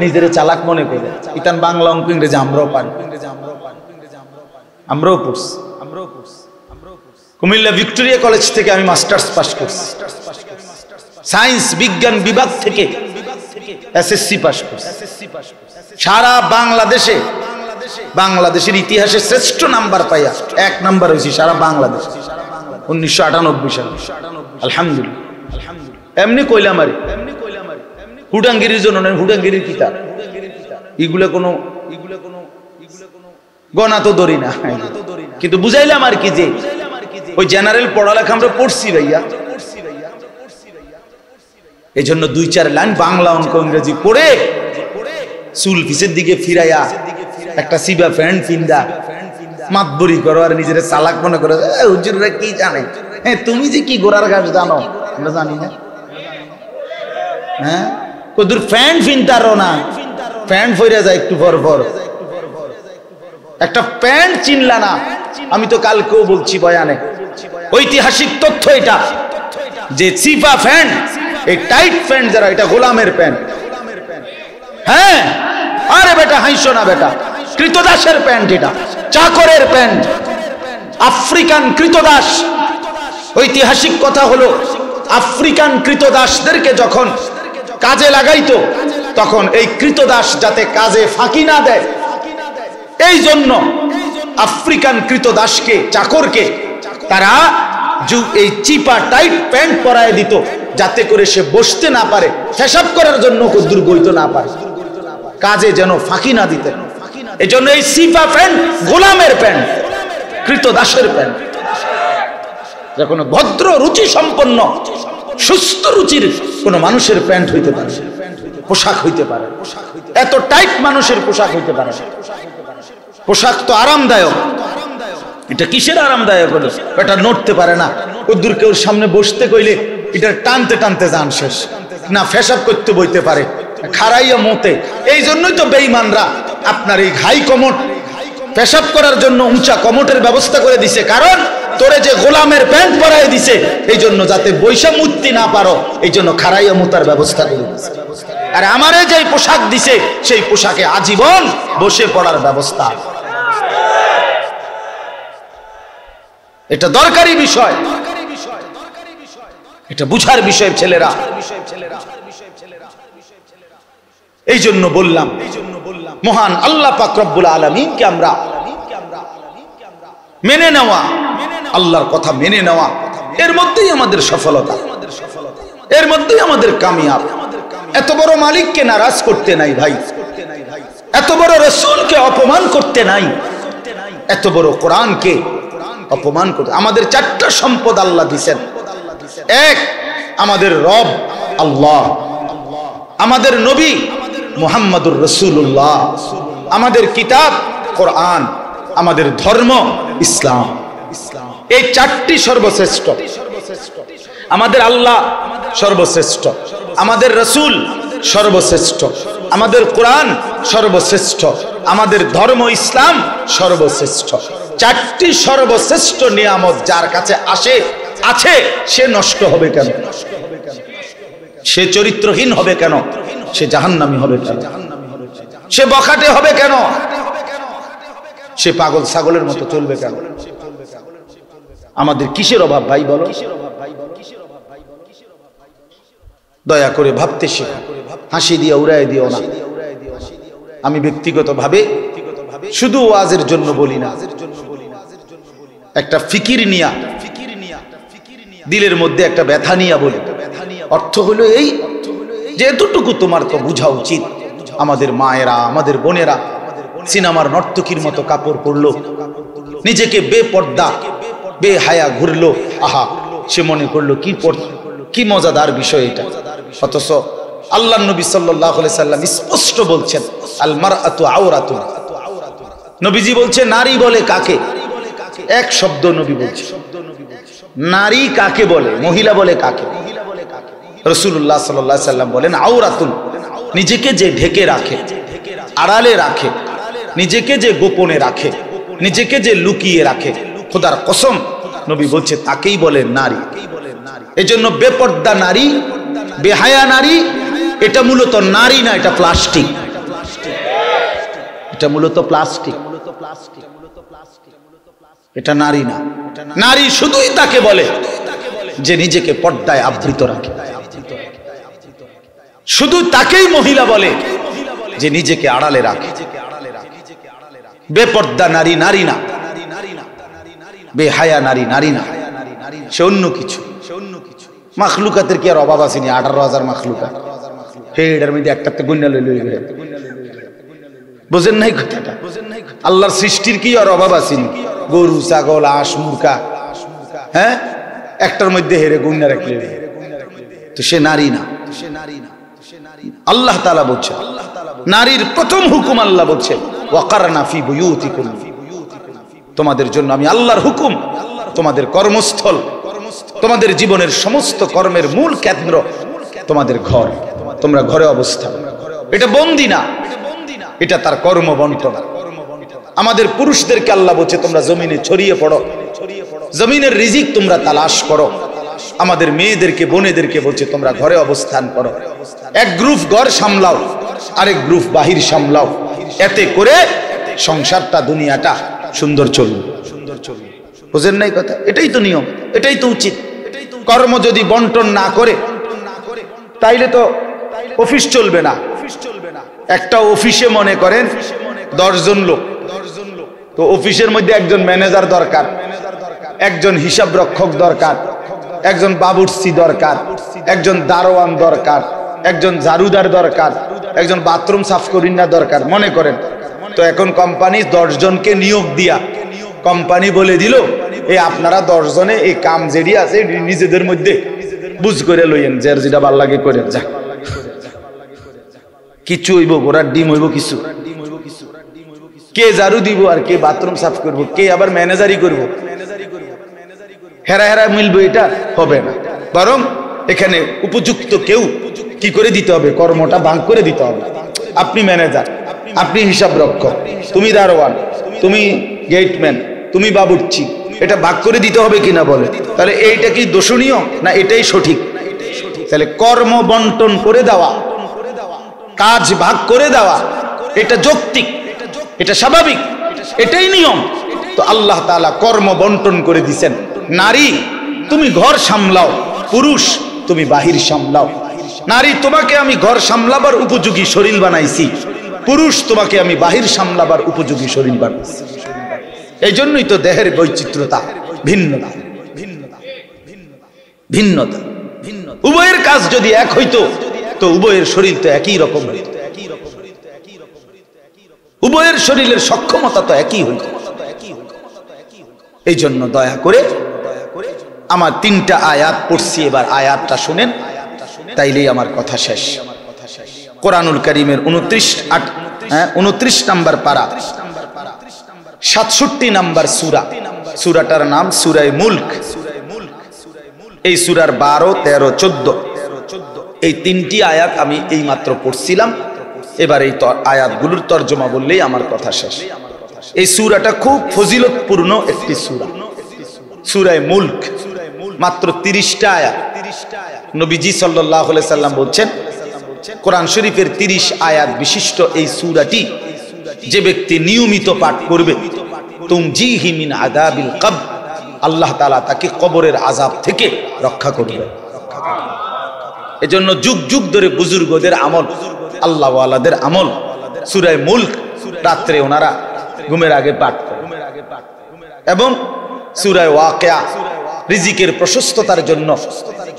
নিজের চালাক মনে করে ইতান বাংলা অঙ্ক ইংরেজি আমরাও পারি, আমরাও পড়ছি। কুমিল্লা ভিক্টোরিয়া কলেজ থেকে আমি মাস্টার্স পাস করছি, সায়েন্স বিজ্ঞান বিভাগ থেকে এসএসসি পাস করছি। সারা বাংলাদেশে বাংলাদেশের ইতিহাসে শ্রেষ্ঠ নাম্বার পাইয়া 1 নাম্বার হয়েছি সারা বাংলাদেশ 1998 সালে। আলহামদুলিল্লাহ। এমনি কইলাম আরে হুডাঙ্গিরির জন্য নয়, হুডাঙ্গিরির কিতাব এগুলো কোনো গণা তো ধরি না, কিন্তু বুঝাইলাম আর কি যে ওই জেনারেল পড়ালেখা আমরা পড়ছি ভাইয়া। এই জন্য 2-4 লাইন বাংলা অঙ্ক ইংরেজি পড়ে চুল পিছের দিকে ফিরাইয়া একটা সিবা প্যান্ট পিন্দা মাতবরি করো আর নিজের চালাক মনে করো হুজুররা কি জানে। হ্যাঁ তুমি যে কি গোড়ার ঘাস জানো আমরা জানি না। হ্যাঁ কদুর প্যান্ট পিনতারো না, প্যান্ট ফইরা যায় একটু পর পর, একটা প্যান্ট চিনলা না। আমি তো কালকেও বলছি বয়ানে, ঐতিহাসিক তথ্য এটা যে চিপা প্যান্ট, এই টাইট প্যান্ট যারা, এটা গোলামের প্যান্ট। হ্যাঁ আরে বেটা হাইসো না বেটা, কৃতদাসের প্যান্ট, এটা চাকরের প্যান্ট, আফ্রিকান কৃতদাস। ঐতিহাসিক কথা হলো আফ্রিকান কৃতদাসদেরকে যখন কাজে লাগাইতো তখন এই কৃতদাস যাতে কাজে ফাঁকি না দেয়, এই জন্য আফ্রিকান কৃতদাসকে, চাকরকে তারা এই চিপা টাইট প্যান্ট পরায় দিত যাতে করে সে বসতে না পারে, পেশাব করার জন্য কদ্দুর বইতে না পারে, কাজে যেন ফাঁকি না দিতে। এই জন্য এই চিপা প্যান্ট গোলামের প্যান্ট, কৃতদাসের প্যান্ট। যখন ভদ্র রুচি সম্পন্ন সুস্থ রুচির কোন মানুষের প্যান্ট হইতে পারে, পোশাক হইতে পারে, এত টাইট মানুষের পোশাক হইতে পারে। পোশাক তো আরামদায়ক, এটা কিসের আরামদায়ক হলো? এটা নড়তে পারে না, কদ্দুর কেউ সামনে বসতে কইলে এটা টানতে টানতে যান শেষ, না পেশাব করতে বইতে পারে, খাড়াইয়া মতে। এই জন্যই তো বেঈমানরা আপনার এই হাই কমোড পেশাব করার জন্য উঁচা কমোটের ব্যবস্থা করে দিছে, কারণ তোরে যে গোলামের প্যান্ট পরাই দিছে এই জন্য যাতে বৈশা মুক্তি না পারো, এই জন্য খাড়াইয়া মুতার ব্যবস্থা করে দিছে। আর আমারে যে পোশাক দিছে সেই পোশাকে আজীবন বসে পড়ার ব্যবস্থা। এটা দরকারি বিষয়, এটা বুঝার বিষয় ছেলেরা। এই জন্য বললাম মহান আল্লাহ পাক রব্বুল আলামিনকে আমরা মেনে নেওয়া, আল্লাহর কথা মেনে নেওয়া, এর মধ্যেই আমাদের সফলতা, এর মধ্যেই আমাদের কামিয়াব। এত বড় মালিককে নারাজ করতে নাই ভাই, এত বড় রাসূলকে অপমান করতে নাই, এত বড় কোরআনকে অপমান করতে। আমাদের 4টা সম্পদ আল্লাহ দিয়েছেন। এক, আমাদের রব আল্লাহ, আমাদের নবী মুহাম্মদুর রাসূলুল্লাহ, আমাদের কিতাব কোরআন, আমাদের ধর্ম ইসলাম। এই 4টি সর্বশ্রেষ্ঠ। আমাদের আল্লাহ সর্বশ্রেষ্ঠ, আমাদের রাসূল সর্বশ্রেষ্ঠ, আমাদের কোরআন সর্বশ্রেষ্ঠ, আমাদের ধর্ম ইসলাম সর্বশ্রেষ্ঠ। 4টি সর্বশ্রেষ্ঠ নিয়ামত যার কাছে আছে সে নষ্ট হবে কেন? সে চরিত্রহীন হবে কেন? সে জাহান্নামী হবে কেন? সে বখাটে হবে কেন? সে পাগল ছাগলের মতো চলবে কেন? আমাদের কিসের অভাব ভাই বলো? দয়া করে ভাবতে শেখো, হাসি দিয়ে উড়াই দিও না। আমি ব্যক্তিগতভাবে শুধু ওয়াজের জন্য বলি না, একটা ফিকির নিয়া, দিলের মধ্যে একটা ব্যথা নিয়া বলি। অর্থ হলো এই যে এতটুকু তোমার তো বোঝা উচিত, আমাদের মায়েরা, আমাদের বোনেরা সিনেমার নর্তকীর মতো কাপড় পরলো, নিজেকে বেপর্দা বেহায়া ঘুরলো, আহা সে মনে করলো কি মজাদার বিষয় এটা। অথচ আল্লাহ নবী সাল্লাল্লাহু আলাইহি সাল্লাম স্পষ্ট বলছেন, আল মারআতু আওরাতুন। নবীজি বলছে নারী বলে কাকে? এক শব্দ নবী বলছে, নারী কাকে বলে, মহিলা বলে কাকে? রাসূলুল্লাহ সাল্লাল্লাহু আলাইহি সাল্লাম বলেন আওরাতুন, নিজেকে যে ঢেকে রাখে, আড়ালে রাখে, নিজেকে যে গোপনে রাখে, নিজেকে যে লুকিয়ে রাখে, খোদার কসম নবী বলছে তাকেই বলে নারী। এজন্য বেপর্দা নারী, বেহায়া নারী, এটা মূলত নারী না, এটা প্লাস্টিক। এটা মূলত প্লাস্টিক, এটা নারী না। নারী শুধুই তাকে বলে যে নিজেকে পর্দায় আবৃত রাখে, শুধু তাকেই মহিলা বলে যে নিজেকে আড়ালে রাখে। বেপর্দা নারী নারী না, বেহায়া নারী নারী না, সে অন্য কিছু। মাখলুকাতের কি আর অভাব আসেনি? 18,000 মাখলুকাত, এটার মধ্যে একটাতে গুণা লইল। বুঝেন নাই কথাটা? আল্লাহর সৃষ্টির কি আর অভাব আসেনি? গরু, ছাগল, হাঁস, মুরগা, হ্যাঁ, একটার মধ্যে হেরে গুণা রাখলে তো সে নারী না। আল্লাহ তাআলা বলছেন নারীর প্রথম হুকুম, আল্লাহ বলছেন ওয়াকারনা ফি বুয়ুতিকুম, তোমাদের জন্য আমি আল্লাহর হুকুম, তোমাদের কর্মস্থল, তোমাদের জীবনের সমস্ত কর্মের মূল কেন্দ্র তোমাদের ঘর, তোমরা ঘরে অবস্থান। এটা বন্দি না, এটা তার কর্ম বন্টন। আমাদের পুরুষদেরকে আল্লাহ বলছে তোমরা জমিনে ছড়িয়ে পড়ো, জমিনের রিজিক তোমরা তালাশ করো। আমাদের মেয়েদেরকে, বোনেদেরকে বলছে তোমরা ঘরে অবস্থান করো। এক গ্রুপ ঘর সামলাও, আরেক গ্রুপ বাহির সামলাও, এতে করে সংসারটা, দুনিয়াটা সুন্দর চলবে। বুঝেন নাই কথা? এটাই তো নিয়ম, এটাই তো উচিত। কর্ম যদি বন্টন না করে তাইলে তো অফিস চলবে না। একটা অফিসে মনে করেন 10 জন লোক, তো অফিসের মধ্যে একজন ম্যানেজার দরকার, একজন হিসাব রক্ষক দরকার, একজন বাবুর্চি দরকার, একজন দারোয়ান দরকার, একজন ঝাড়ুদার দরকার, একজন বাথরুম সাফ করিনা দরকার মনে করেন। তো এখন কোম্পানি 10 জনকে নিয়োগ দিয়া কোম্পানি বলে দিল এই আপনারা 10 জনে এই কাম যেটি আছে নিজেদের মধ্যে বুঝ করে লইয়েন, যার যেটা ভাল লাগে করেন। যা কিছু হইব, ঘোড়ার ডিম হইব কিছু, কে ঝাড়ু দিব আর কে বাথরুম সাফ করব, কে আবার ম্যানেজারি করব, হেরা হেরা মিলবে, এটা হবে না। বরং এখানে উপযুক্ত কেউ কি করে দিতে হবে, কর্মটা ভাগ করে দিতে হবে। আপনি ম্যানেজার, আপনি হিসাব রক্ষক, তুমি দারোয়ান, তুমি গেটম্যান, তুমি বাবুর্চি, এটা ভাগ করে দিতে হবে কিনা বলে। তাহলে এইটা কি দোষণীয় না এটাই সঠিক? তাহলে কর্ম বন্টন করে দেওয়া, কাজ ভাগ করে দেওয়া, এটা যৌক্তিক, এটা স্বাভাবিক, এটাই নিয়ম। তো আল্লাহ তাআলা কর্ম বন্টন করে দিয়েছেন। নারী তুমি ঘর সামলাও, পুরুষ তুমি বাহির সামলাও। নারী তোমাকে আমি ঘর সামলাবার উপযোগী শরীর বানাইছি, পুরুষ তোমাকে আমি বাহির সামলাবার উপযোগী শরীর বানাইছি। এই জন্যই তো দেহের বৈচিত্র্যতা, ভিন্নতা, ভিন্নতা। উভয়ের কাজ যদি এক হইতো তো উভয়ের শরীর তো একই রকম হইত, উভয়ের শরীরের সক্ষমতা তো একই হইত। এই জন্য দয়া করে আমার 3টা আয়াত পড়ছি, এবার আয়াতটা শুনেন, তাইলেই আমার কথা শেষ। কোরআনুল কারীমের 29 নম্বর পারা, 67 নম্বর সূরা। সূরাটার নাম সূরা মুলক। এই সূরার 12, 13, 14 এই 3টি আয়াত আমি এই মাত্র পড়ছিলাম। এবার এই আয়াতগুলোর তরজমা বললেই আমার কথা শেষ। এই সূরাটা খুব ফজিলতপূর্ণ একটি সূরা, সূরা মুলক। মাত্র 30টা আয়াত। নবীজি সাল্লাল্লাহু আলাইহি সাল্লাম বলছেন কোরআন শরীফের 30 আয়াত বিশিষ্ট এই সূরাটি যে ব্যক্তি নিয়মিত পাঠ করবে তুমজিহি মিন আযাবিল কবর, আল্লাহ তাআলা তাকে কবরের আযাব থেকে রক্ষা করবেন। এজন্য যুগ যুগ ধরে বুজুর্গদের আমল, আল্লাহ ওয়ালাদের আমল, সূরা মুলক রাত্রে ওনারা ঘুমের আগে পাঠ করে, এবং সূরা ওয়াকিয়া রিজিকের প্রশস্ততার জন্য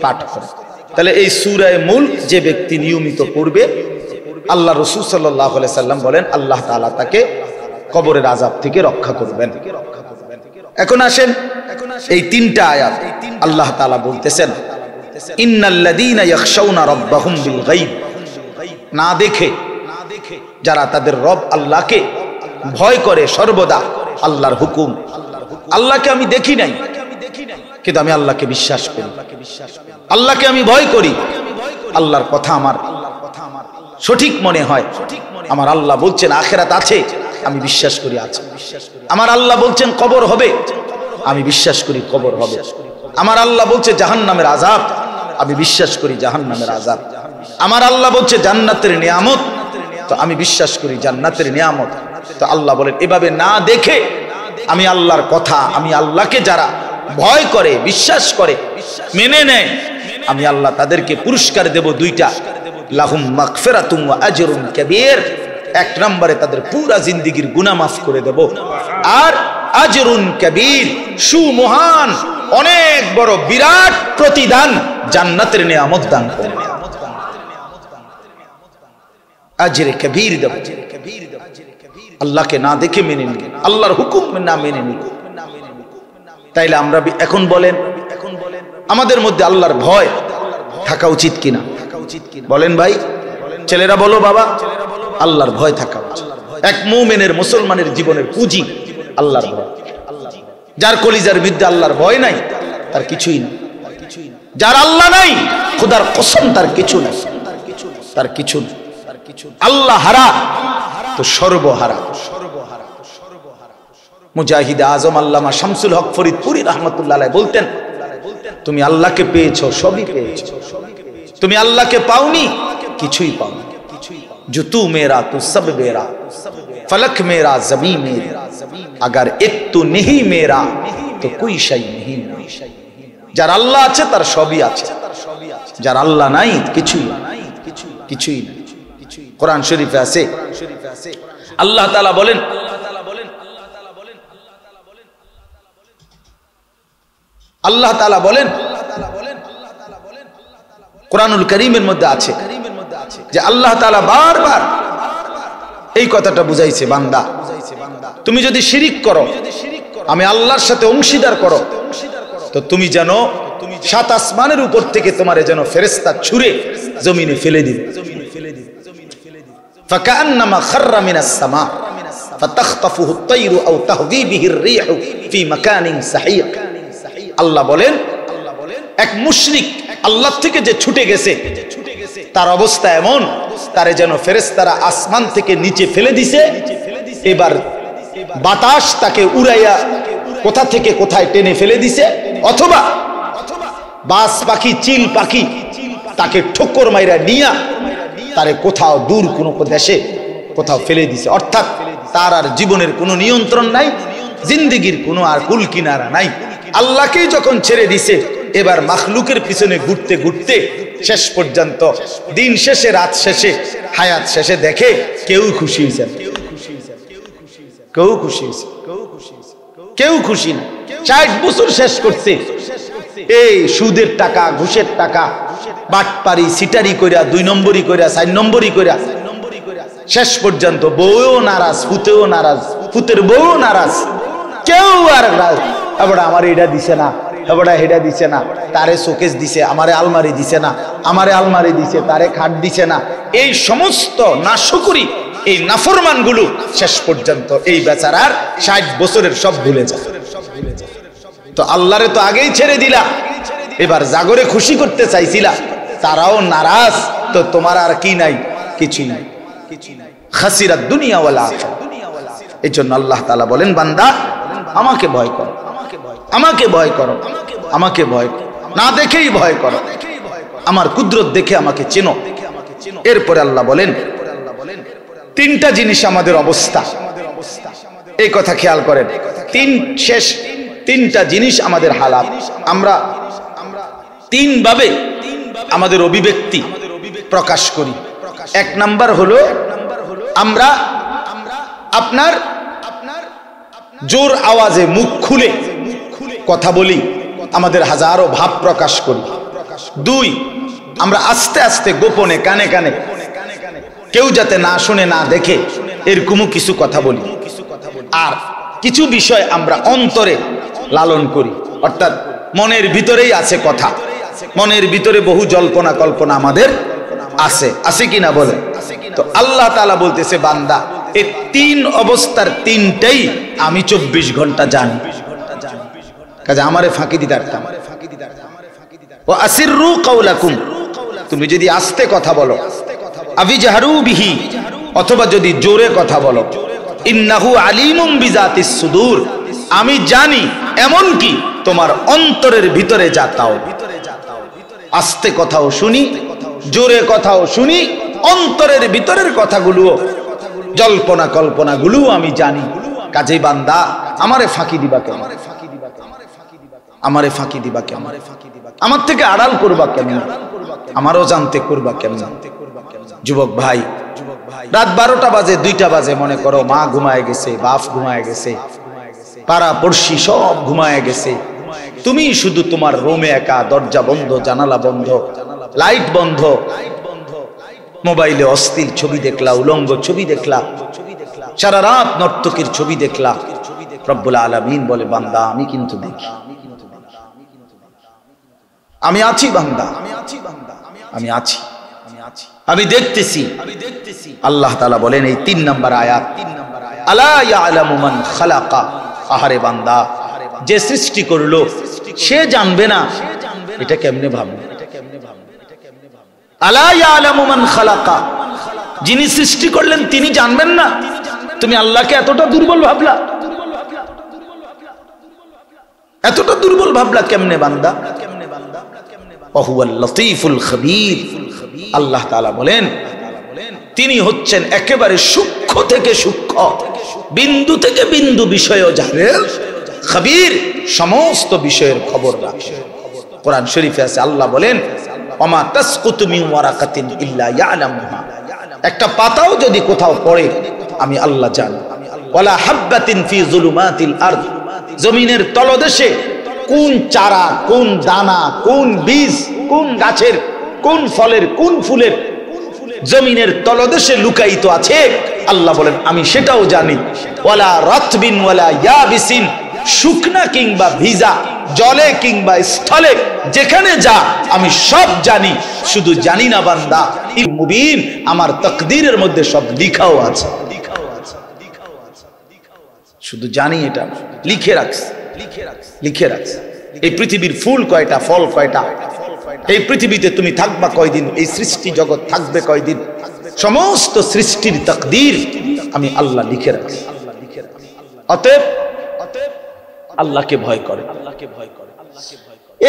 পাঠ করে। তাহলে এই সূরা মুলক যে ব্যক্তি নিয়মিত পড়বে, আল্লাহ রাসূল সাল্লাল্লাহু আলাইহি সাল্লাম বলেন আল্লাহ তাআলা তাকে কবরের আযাব থেকে রক্ষা করবেন। এখন আসেন এই তিনটা আয়াত আল্লাহ তাআলা বলতেছেন ইন্নাল্লাযীনা ইয়াখশাউনা রাব্বাহুম বিল গায়ব, না দেখে যারা তাদের রব আল্লাহকে ভয় করে সর্বদা, আল্লাহর হুকুম, আল্লাহকে আমি দেখি নাই কিন্তু আমি আল্লাহকে বিশ্বাস করি, আল্লাহকে আমি ভয় করি, আল্লাহর কথা আমার সঠিক মনে হয়, আমার আল্লাহ বলছেন আখিরাত আছে, আমি বিশ্বাস করি আছে, আমার আল্লাহ বলছেন কবর হবে, আমি বিশ্বাস করি কবর হবে, আমার আল্লাহ বলছে জাহান্নামের আযাব, আমি বিশ্বাস করি জাহান্নামের আযাব, আমার আল্লাহ বলছে জান্নাতের নিয়ামত, তো আমি বিশ্বাস করি জান্নাতের নিয়ামত। তো আল্লাহ বলেন এভাবে না দেখে আমি আল্লাহর কথা, আমি আল্লাহকে যারা ভয় করে, বিশ্বাস করে, মেনে নেয়, আমি আল্লাহ তাদেরকে পুরস্কার দেব দুইটা, লাহুম মাগফিরাতুম ওয়া আজরুন কাবীর, এক নম্বরে তাদের পুরা জিন্দেগীর গুনাহ মাফ করে দেব, আর আজরুন কাবীর, সুমহান অনেক বড় বিরাট প্রতিদান, জান্নাতের নিয়ামত দান করব, আজরে কবীর দেব। আল্লাহকে না দেখে মেনে নিন, আল্লাহর হুকুম না মেনে নিন। তাইলে আমরা এখন বলেন আমাদের মধ্যে আল্লাহর ভয় থাকা উচিত কিনা? বলেন ভাই, ছেলেরা বলো বাবা, আল্লাহর ভয় থাকা উচিত। এক মুমিনের, মুসলমানের জীবনের পুঁজি আল্লাহর ভয়। যার কলিজার মধ্যে আল্লাহর ভয় নাই তার কিছুই না, যার আল্লাহ নাই খোদার কসম তার কিছু নাই, তার কিছু না। আল্লাহ হারা তো সর্বহারা। মুজাহিদ আজম আল্লামা শামসুল হক ফরিদপুরি রাহমাতুল্লাহ আলাইহি বলতেন, তুমি আল্লাহকে পেয়েছো, সবই পেয়েছো, তুমি আল্লাহকে পাওনি, কিছুই পাওনি। जो तू मेरा तू सब मेरा, फलक मेरा जमी मेरी, अगर एक तू नहीं मेरा तो कोई शै नहीं मेरा। যার আল্লাহ আছে তার সবই আছে, যার আল্লাহ নাই কিছুই কিছুই নাই। কোরআন শরীফে আছে আল্লাহ তাআলা বলেন, আল্লাহ তাআলা বলেন কোরআনুল কারীমের মধ্যে আছে যে আল্লাহ তাআলা বারবার এই কথাটা বুঝাইছে, বান্দা তুমি যদি শিরিক করো, আমি আল্লাহর সাথে অংশীদার করো, তো তুমি যেন সাত আসমানের উপর থেকে তোমারে যেন ফেরেশতা ছুঁড়ে জমিনে ফেলে দিবে। ফাকান্নামা খাররা মিনাস সামা ফাতাখতাফুহু আত-তায়রু আও তাহদি বিহি আর-রিহু ফি মাকানিন সাহিক। আল্লাহ বলেন এক মুশরিক আল্লাহ থেকে যে ছুটে গেছে তার অবস্থা এমন, তারে যেন ফেরেশতারা আসমান থেকে নিচে ফেলে দিছে, এবার বাতাস তাকে উড়াইয়া কোথা থেকে কোথায় টেনে ফেলে দিছে, অথবা বাস পাখি, চিল পাখি তাকে ঠোকর মাইরা নিয়া তারে কোথাও দূর কোনো দেশে কোথাও ফেলে দিছে। অর্থাৎ তার আর জীবনের কোনো নিয়ন্ত্রণ নাই, জিন্দেগির কোনো আর কুল কিনারা নাই। আল্লাহকেই যখন ছেড়ে দিছে, এবার মাখলুকের পিছনে ঘুরতে ঘুরতে শেষ পর্যন্ত দিন শেষে, রাত শেষে, হায়াত শেষে দেখে কেউ খুশি হয়েছে, কেউ খুশি হয়েছে, কেউ খুশি না। 60 বছর শেষ করছে এই সুদের টাকা, ঘুষের টাকা, বাটপারি, সিটারি কইরা, 2 নম্বরই কইরা, 4 নম্বরই কইরা, শেষ পর্যন্ত বউও নারাজ, ফুতেও নারাজ, ফুতের বউও নারাজ, কেউ আর এবার আমার এটা দিছে না, এবার হেডা দিছে না, তারে শোকেস দিছে, আমারে আলমারি দিছে না, আমারে আলমারি দিছে, তারে খাট দিছে না। এই সমস্ত নাশকরি, এই নাফরমানগুলো শেষ পর্যন্ত এই বেচারার 60 বছরের সব ভুলে যায়। তো আল্লাহরে তো আগেই ছেড়ে দিলা, এবার জাগরে খুশি করতে চাইছিলা, তারাও নারাজ, তো তোমার আর কি নাই? কিছুই নাই, খাসিরাত দুনিয়া ওয়াল আখিরা। এজন্য আল্লাহ তাআলা বলেন, বান্দা আমাকে ভয় করো, আমাকে ভয় করো, আমাকে ভয় না দেখেই ভয় করো, আমার কুদরত দেখে আমাকে চেনো। এরপরে আল্লাহ বলেন 3টা জিনিস আমাদের অবস্থা, এই কথা খেয়াল করেন। 3 শেষ তিনটা জিনিস আমাদের হালাল। আমরা তিন ভাবে আমাদের অভিব্যক্তি প্রকাশ করি। এক নাম্বার হলো আমরা আপনার জোর আওয়াজে মুখ খুলে কথা বলি, আমাদের হাজারো ভাব প্রকাশ করি। দুই, আমরা আস্তে আস্তে গোপনে কানে কানে কেউ যাতে না শুনে না দেখে এরকমও কিছু কথা বলি। আর কিছু বিষয় আমরা অন্তরে লালন করি, অর্থাৎ মনের ভিতরেই আছে কথা, মনের ভিতরে বহু জল্পনা কল্পনা আমাদের আছে, আছে কিনা বলে। তো আল্লাহ তাআলা বলতেছে বান্দা এই তিন অবস্থার তিনটাই আমি 24 ঘন্টা জানি, কাজে আমারে ফাঁকি দিতে পারতাম। ওয়া আসিররু কাওলাকুম, তুমি যদি আস্তে কথা বলো, আবিজাহরু বিহি, অথবা যদি জোরে কথা বলো, ইন্নাহু আলিমুম বিজাতিস সুদূর, আমি জানি এমন কি তোমার অন্তরের ভিতরে যা তাও। আস্তে কথাও শুনি, জোরে কথাও শুনি, অন্তরের ভিতরের কথাগুলো জল্পনা কল্পনাগুলো আমি জানি। কাজেই বান্দা আমারে ফাঁকি দিবা কেন? আমারে ফাঁকি দিবা কেন? আমার থেকে আড়াল করবা কেন? আমারও জানতে করবা কেন? যুবক ভাই, রাত 12টা বাজে 2টা বাজে, মনে করো মা ঘুমায় গেছে, বাপ ঘুমায় গেছে, পাড়া পড়শি সব ঘুমায় গেছে, তুমি শুধু তোমার রুমে একা, দরজা বন্ধ, জানালা বন্ধ, লাইট বন্ধ, মোবাইলে অশ্লীল ছবি দেখলা, উলঙ্গ ছবি দেখলা, সারা রাত নর্তকীর ছবি দেখলা। রব্বুল আলামিন বলে বান্দা আমি কিন্তু দেখি, আমি আছি বান্দা, আমি আছি, আমি দেখতেছি। আল্লাহ তাআলা বলেন এই 3 নম্বর আয়াত, আলা ইয়ালামু মান খালাকা, আহারে বান্দা যে সৃষ্টি করলো সে জানবে না, এটা কেমনে ভাববে? আলা ইয়ালামু মান খালাকা, যিনি সৃষ্টি করলেন তিনি জানবেন না? তুমি আল্লাহকে এতটা দুর্বল ভাবলা, এতটা দুর্বল ভাবলা কেমনে বান্দা? ওয়াহুয়াল লতীফুল খবীর, আল্লাহ তাআলা বলেন তিনি হচ্ছেন একেবারে সূক্ষ্ম থেকে সূক্ষ্ম, বিন্দু থেকে বিন্দু বিষয়ও জানেন, খবীর, সমস্ত বিষয়ের খবর রাখেন। কোরআন শরীফে আছে আল্লাহ বলেন ওমা তাসকুতু মিন ওয়ারাকাতিন ইল্লা ইয়ালামুহা, একটা পাতাও যদি কোথাও পড়ে আমি আল্লাহ জানি। ওয়ালা হাববাতিন ফি যুলুমাতিল আরদ, জমিনের তলদেশে কোন চারা, কোন দানা, কোন বীজ, কোন গাছের, কোন ফলের, কোন ফুলের জমিনের তলদেশে লুকায়িত আছে, আল্লাহ বলেন আমি সেটাও জানি। ওয়ালা রাতবিন ওয়ালা ইয়াবিসিন, শুকনা কিংবা ভিজা, জলে কিংবা স্থলে, যেখানে যা আমি সব জানি। শুধু জানি না বান্দা, ইল মুবিন, আমার তাকদীরের মধ্যে সব লেখাও আছে। শুধু জানি, এটা লিখে রাখছে, লিখে রাখছে। এই পৃথিবীর ফুল কয়টা, ফল কয়টা, এই পৃথিবীতে তুমি থাকবা কয়দিন, এই সৃষ্টি জগৎ থাকবে কয়দিন, সমস্ত সৃষ্টির তাকদীর আমি আল্লাহ লিখে রাখছি। অতএব আল্লাহকে ভয় করে,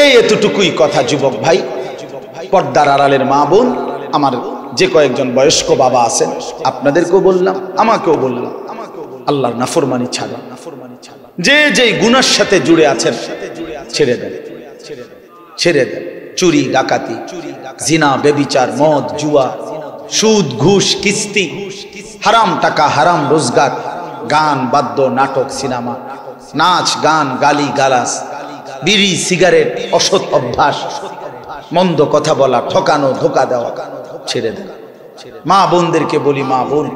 এই এতটুকুই কথা যুবক ভাই। পর্দার আড়ালের মা বোন, আমার যে কয়েকজন বয়স্ক বাবা আছেন আপনাদেরকেও বললাম, আমাকেও বললাম, আল্লাহর নাফরমানি ছাড়া, যে যে গুনার সাথে জুড়ে আছেন ছেড়ে দেন, ছেড়ে দেন। চুরি, ডাকাতি, জিনা, বেবিচার, মদ, জুয়া, সুদ, ঘুষ, কিস্তি, হারাম টাকা, হারাম রোজগার, গান, বাদ্য, নাটক, সিনেমা, নাচ, গান, গালি গালাস, বিড়ি, সিগারেট, অসৎ অভ্যাস, মন্দ কথা বলা, ঠকানো, ধোকা দেওয়া, ছেড়ে দেন। মা বোনদেরকে বলি, মা বোন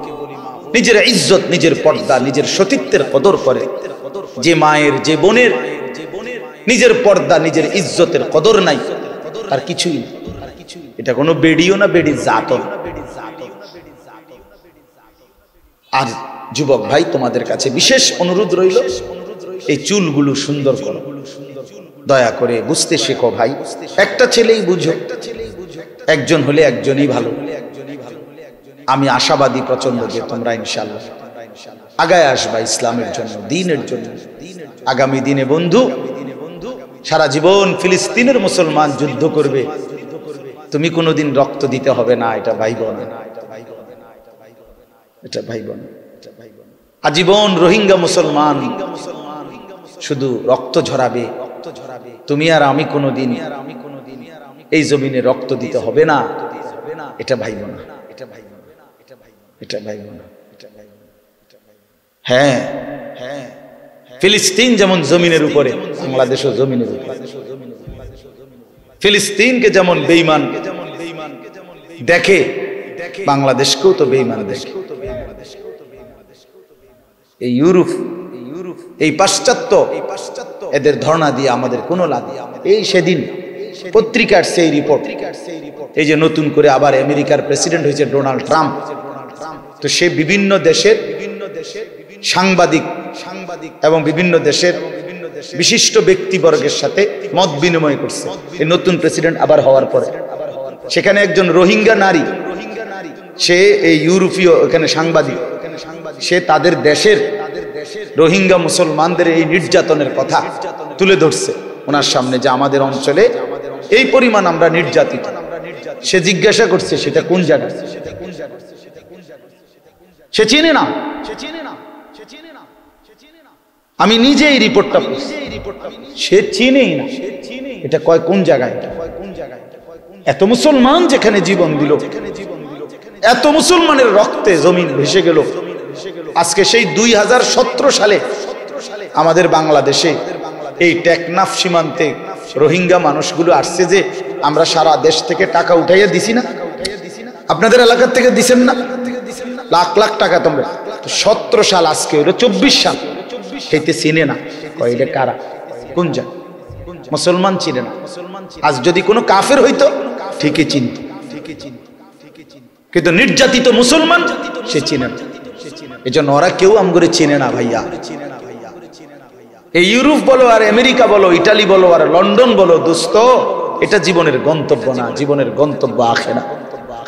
নিজের ইজ্জত, নিজের পর্দা, নিজের সতীত্বের কদর করে। যে মায়ের, যে বোনের নিজের পর্দা, নিজের ইজ্জতের কদর নাই, তার কিছুই না। এটা কোনো বেডিও না, বেডির জাতও না। আর যুবক ভাই, তোমাদের কাছে বিশেষ অনুরোধ রইল, এই চুলগুলো সুন্দর করো, দয়া করে বুঝতে শেখো ভাই। একটা ছেলেই বুঝো, একজন হলে একজনই ভালো। আমি আশাবাদী প্রচন্ড যে তোমরা ইনশাআল্লাহ আগায় আসবা ইসলামের জন্য, দ্বীনের জন্য। আগামী দিনে বন্ধু সারা জীবন ফিলিস্তিনের মুসলমান যুদ্ধ করবে, তুমি কোনোদিন রক্ত দিতে হবে না, এটা ভাইব না, এটা ভাইব না। আজীবন রোহিঙ্গা মুসলমান শুধু রক্ত ঝরাবে, তুমি আর আমি কোনোদিন এই জমিনে রক্ত দিতে হবে না, এটা ভাইব না, এটা ভাইব না। হ্যাঁ, ফিলিস্তিন যেমন জমিনের উপরে, বাংলাদেশও জমিনের উপরে। ফিলিস্তিনকে যেমন বেঈমান দেখে, বাংলাদেশকেও তো বেঈমান দেখে। এই ইউরোপ, এই পাশ্চাত্য, এদের ধারণা দিয়ে আমাদের কোনো লাভ নেই। এই সেদিন পত্রিকার সেই রিপোর্ট, এই যে নতুন করে আবার আমেরিকার প্রেসিডেন্ট হয়েছে ডোনাল্ড ট্রাম্প, তো সে বিভিন্ন দেশের সাংবাদিক এবং বিভিন্ন দেশের বিশিষ্ট ব্যক্তিবর্গের সাথে মত বিনিময় করছে এই নতুন প্রেসিডেন্ট আবার হওয়ার পরে। সেখানে একজন রোহিঙ্গা নারী, সে এই ইউরোপীয় এখানে সাংবাদিক, সে তাদের দেশের রোহিঙ্গা মুসলমানদের এই নির্যাতনের কথা তুলে ধরছে ওনার সামনে, যে আমাদের অঞ্চলে এই পরিমাণ আমরা নির্যাতিত। সে জিজ্ঞাসা করছে সেটা কোন জায়গা, সে চিনে না। আমি নিজে এই রিপোর্টটা পড়ছি, সে চিনেই না এটা কয় কোন জায়গায়। এত মুসলমান যেখানে জীবন দিল, এত মুসলমানের রক্তে জমিন ভেসে গেল। আজকে সেই 2017 সালে আমাদের বাংলাদেশে এই টেকনাফ সীমান্তে রোহিঙ্গা মানুষগুলো আসছে, যে আমরা সারা দেশ থেকে টাকা উঠাইয়া দিছি না, আপনাদের এলাকার থেকে দিছেন না, লাখ লাখ টাকা তোমরা। 17 সাল, আজকে হলো 24 সাল, সেইতে চিনে না কয় এটা কারা, কোন জায়গা। মুসলমান চিনে না। আজ যদি কোনো কাফের হইতো ঠিকই চিনত, কিন্তু নির্যাতিত মুসলমান সে চিনে না। এই জন্য ওরা কেউ আমগরে চিনে না ভাইয়া। এই ইউরোপ বলো আর আমেরিকা বলো, ইটালি বলো আর লন্ডন বলো, দোস্ত এটা জীবনের গন্তব্য না, জীবনের গন্তব্য আখিরাত।